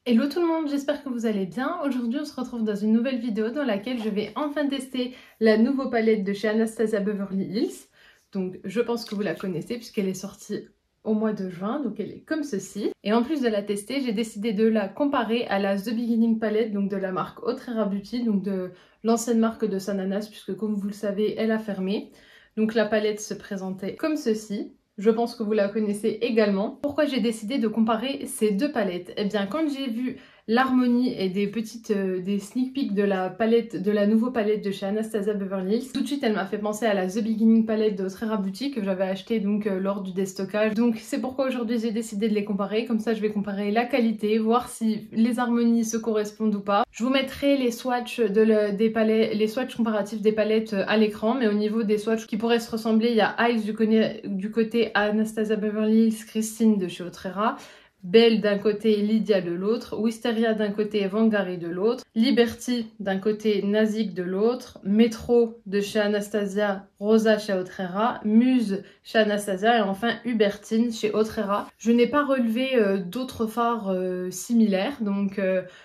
Hello tout le monde, j'espère que vous allez bien. Aujourd'hui on se retrouve dans une nouvelle vidéo dans laquelle je vais enfin tester la nouvelle palette de chez Anastasia Beverly Hills. Donc je pense que vous la connaissez puisqu'elle est sortie au mois de juin, donc elle est comme ceci. Et en plus de la tester, j'ai décidé de la comparer à la The Beginning palette, donc de la marque Autrera Beauty, donc de l'ancienne marque de Sananas, puisque comme vous le savez, elle a fermé. Donc la palette se présentait comme ceci. Je pense que vous la connaissez également. Pourquoi j'ai décidé de comparer ces deux palettes? Eh bien, quand j'ai vu l'harmonie et des sneak peeks de la palette, de la nouvelle palette de chez Anastasia Beverly Hills, tout de suite elle m'a fait penser à la The Beginning palette de Autrera Beauty que j'avais acheté donc lors du déstockage. Donc c'est pourquoi aujourd'hui j'ai décidé de les comparer. Comme ça je vais comparer la qualité, voir si les harmonies se correspondent ou pas. Je vous mettrai les swatchs les swatchs comparatifs des palettes à l'écran, mais au niveau des swatchs qui pourraient se ressembler, il y a Eyes du côté Anastasia Beverly Hills, Christine de chez Autrera, Belle d'un côté, Lydia de l'autre, Wisteria d'un côté, Wangari de l'autre, Liberty d'un côté, Nazik de l'autre, Metro de chez Anastasia, Rosa chez Autrera, Muse chez Anastasia et enfin Hubertine chez Autrera. Je n'ai pas relevé d'autres fards similaires, donc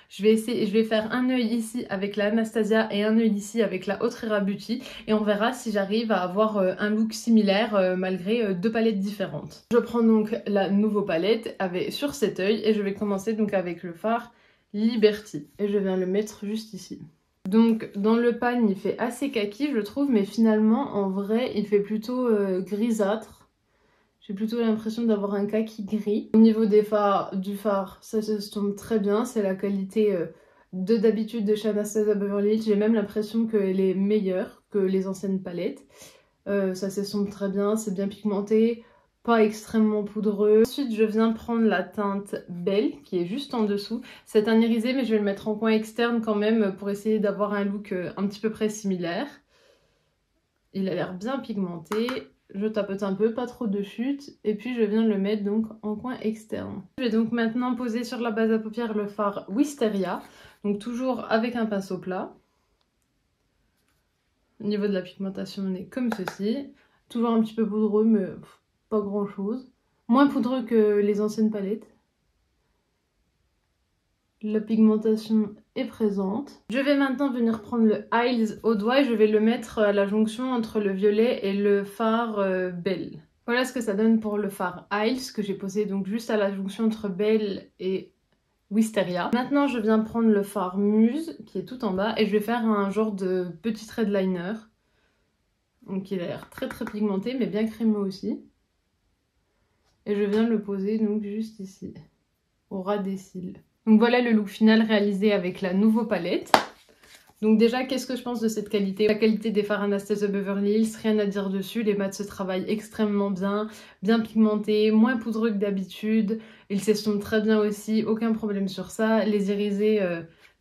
je vais faire un œil ici avec la Anastasia et un œil ici avec la Autrera Beauty et on verra si j'arrive à avoir un look similaire malgré deux palettes différentes. Je prends donc la nouvelle palette sur cet œil et je vais commencer donc avec le fard Liberty et je viens le mettre juste ici. Donc dans le pan il fait assez kaki je trouve, mais finalement en vrai il fait plutôt grisâtre. J'ai plutôt l'impression d'avoir un kaki gris. Au niveau du fard, ça s'estompe très bien. C'est la qualité d'habitude de chez Anastasia Beverly Hills. J'ai même l'impression qu'elle est meilleure que les anciennes palettes. Ça s'estompe très bien, c'est bien pigmenté, pas extrêmement poudreux. Ensuite, je viens prendre la teinte Belle, qui est juste en dessous. C'est un irisé, mais je vais le mettre en coin externe quand même pour essayer d'avoir un look un petit peu près similaire. Il a l'air bien pigmenté. Je tapote un peu, pas trop de chute, et puis je viens le mettre donc en coin externe. Je vais donc maintenant poser sur la base à paupières le fard Wisteria, donc toujours avec un pinceau plat. Au niveau de la pigmentation, on est comme ceci. Toujours un petit peu poudreux, mais pas grand chose. Moins poudreux que les anciennes palettes. La pigmentation est présente. Je vais maintenant venir prendre le Eyes au doigt et je vais le mettre à la jonction entre le violet et le fard Belle. Voilà ce que ça donne pour le fard Eyes que j'ai posé donc juste à la jonction entre Belle et Wisteria. Maintenant je viens prendre le fard Muse qui est tout en bas et je vais faire un genre de petit trait de liner. Donc il a l'air très pigmenté mais bien crémeux aussi. Et je viens le poser donc juste ici, au ras des cils. Donc voilà le look final réalisé avec la nouvelle palette. Donc déjà, qu'est-ce que je pense de cette qualité? La qualité des fards Anastasia Beverly Hills, rien à dire dessus. Les mats se travaillent extrêmement bien, bien pigmentés, moins poudreux que d'habitude. Ils s'estompent très bien aussi, aucun problème sur ça. Les irisés,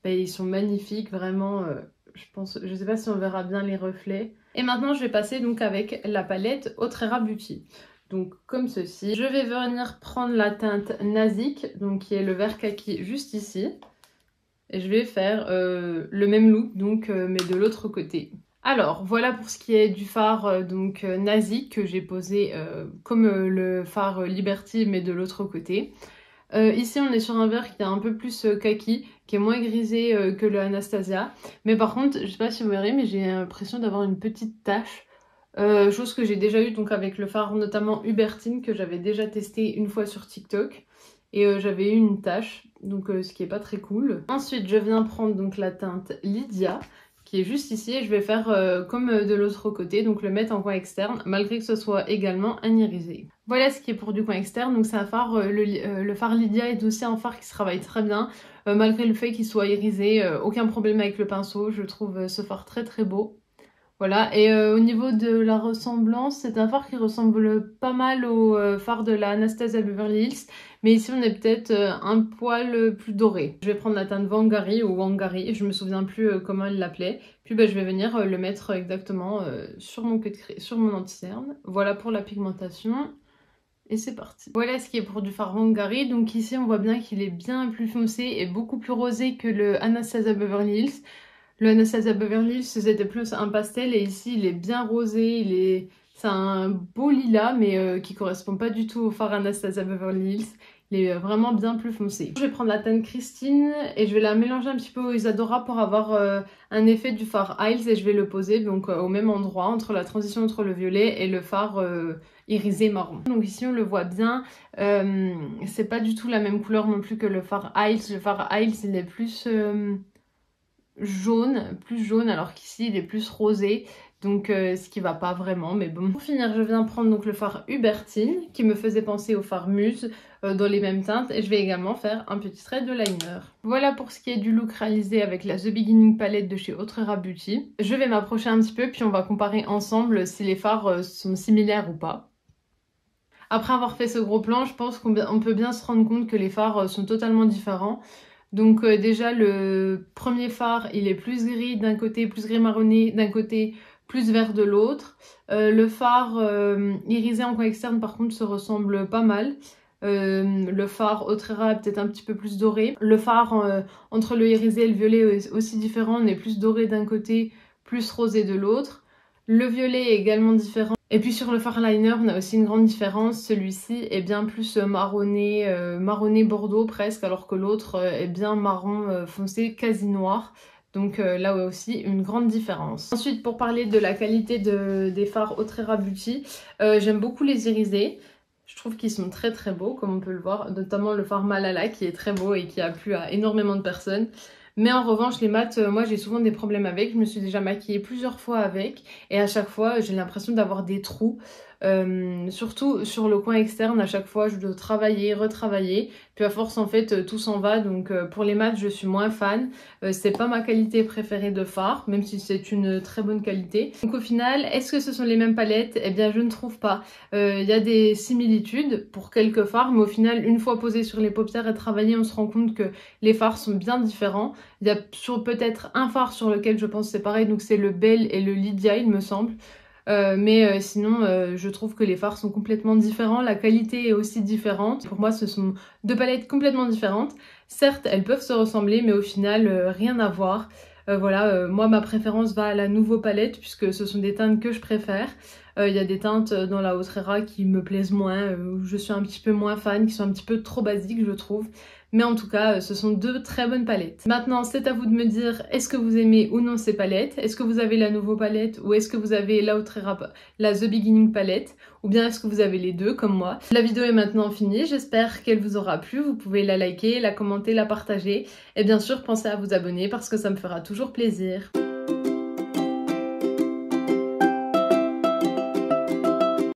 ils sont magnifiques, vraiment. Je sais pas si on verra bien les reflets. Et maintenant, je vais passer donc avec la palette Autrera Beauty. Donc comme ceci. Je vais venir prendre la teinte Nazik, donc qui est le vert kaki juste ici. Et je vais faire le même look, donc mais de l'autre côté. Alors voilà pour ce qui est du fard Nazik que j'ai posé comme le fard Liberty mais de l'autre côté. Ici on est sur un vert qui est un peu plus kaki, qui est moins grisé que le Anastasia. Mais par contre, je sais pas si vous verrez, mais j'ai l'impression d'avoir une petite tache. Chose que j'ai déjà eu donc avec le fard notamment Hubertine que j'avais déjà testé une fois sur TikTok et j'avais eu une tache donc ce qui est pas très cool. Ensuite je viens prendre donc la teinte Lydia qui est juste ici et je vais faire comme de l'autre côté, donc le mettre en coin externe malgré que ce soit également un irisé. Voilà ce qui est pour du coin externe, donc c'est un fard, le fard Lydia est aussi un fard qui se travaille très bien malgré le fait qu'il soit irisé, aucun problème avec le pinceau, je trouve ce fard très beau. Voilà, et au niveau de la ressemblance, c'est un fard qui ressemble pas mal au fard de la Anastasia Beverly Hills, mais ici on est peut-être un poil plus doré. Je vais prendre la teinte Wangari ou Wangari, je me souviens plus comment elle l'appelait, puis je vais venir le mettre exactement sur mon anti-cerne. Voilà pour la pigmentation. Et c'est parti. Voilà ce qui est pour du fard Wangari. Donc ici on voit bien qu'il est bien plus foncé et beaucoup plus rosé que le Anastasia Beverly Hills. Le Anastasia Beverly Hills c'était plus un pastel et ici il est bien rosé, c'est un beau lilas mais qui correspond pas du tout au fard Anastasia Beverly Hills. vraiment bien plus foncé. Je vais prendre la teinte Christine et je vais la mélanger un petit peu au Isadora pour avoir un effet du fard Isles et je vais le poser donc au même endroit entre la transition entre le violet et le fard irisé marron. Donc ici on le voit bien, c'est pas du tout la même couleur non plus que le fard Isles. Le fard Isles il est plus jaune alors qu'ici il est plus rosé. Donc ce qui va pas vraiment, mais bon. Pour finir, je viens prendre donc le fard Hubertine qui me faisait penser au fard Muse dans les mêmes teintes et je vais également faire un petit trait de liner. Voilà pour ce qui est du look réalisé avec la The Beginning palette de chez Autrera Beauty. Je vais m'approcher un petit peu puis on va comparer ensemble si les fards sont similaires ou pas. Après avoir fait ce gros plan, je pense qu'on peut bien se rendre compte que les fards sont totalement différents. Donc déjà le premier fard il est plus gris d'un côté, plus gris marronné d'un côté, plus vert de l'autre. Le fard irisé en coin externe par contre se ressemble pas mal. Le fard Autrera est peut-être un petit peu plus doré. Le fard entre le irisé et le violet est aussi différent. On est plus doré d'un côté, plus rosé de l'autre. Le violet est également différent. Et puis sur le fard liner, on a aussi une grande différence. Celui-ci est bien plus marronné, marronné bordeaux presque, alors que l'autre est bien marron foncé, quasi noir. Donc là aussi une grande différence. Ensuite pour parler de la qualité des fards Autrera Beauty, j'aime beaucoup les irisés. Je trouve qu'ils sont très très beaux comme on peut le voir, notamment le fard Malala qui est très beau et qui a plu à énormément de personnes. Mais en revanche les mats, moi j'ai souvent des problèmes avec, je me suis déjà maquillée plusieurs fois avec et à chaque fois j'ai l'impression d'avoir des trous. Surtout sur le coin externe, à chaque fois je dois travailler, retravailler, puis à force en fait tout s'en va, donc pour les mats je suis moins fan, c'est pas ma qualité préférée de fard, même si c'est une très bonne qualité. Donc au final, est-ce que ce sont les mêmes palettes? Eh bien je ne trouve pas. Il y a des similitudes pour quelques fards, mais au final une fois posé sur les paupières et travaillé, on se rend compte que les fards sont bien différents. Il y a peut-être un fard sur lequel je pense c'est pareil, donc c'est le Belle et le Lydia il me semble. Sinon je trouve que les fards sont complètement différents, la qualité est aussi différente. Pour moi ce sont deux palettes complètement différentes. Certes elles peuvent se ressembler mais au final rien à voir. Moi ma préférence va à la Nouveau palette puisque ce sont des teintes que je préfère. Il y a des teintes dans la Autrera qui me plaisent moins, où je suis un petit peu moins fan, qui sont un petit peu trop basiques je trouve. Mais en tout cas, ce sont deux très bonnes palettes. Maintenant, c'est à vous de me dire, est-ce que vous aimez ou non ces palettes? Est-ce que vous avez la Nouveau palette ou est-ce que vous avez la The Beginning palette? Ou bien est-ce que vous avez les deux comme moi? La vidéo est maintenant finie, j'espère qu'elle vous aura plu. Vous pouvez la liker, la commenter, la partager. Et bien sûr, pensez à vous abonner parce que ça me fera toujours plaisir.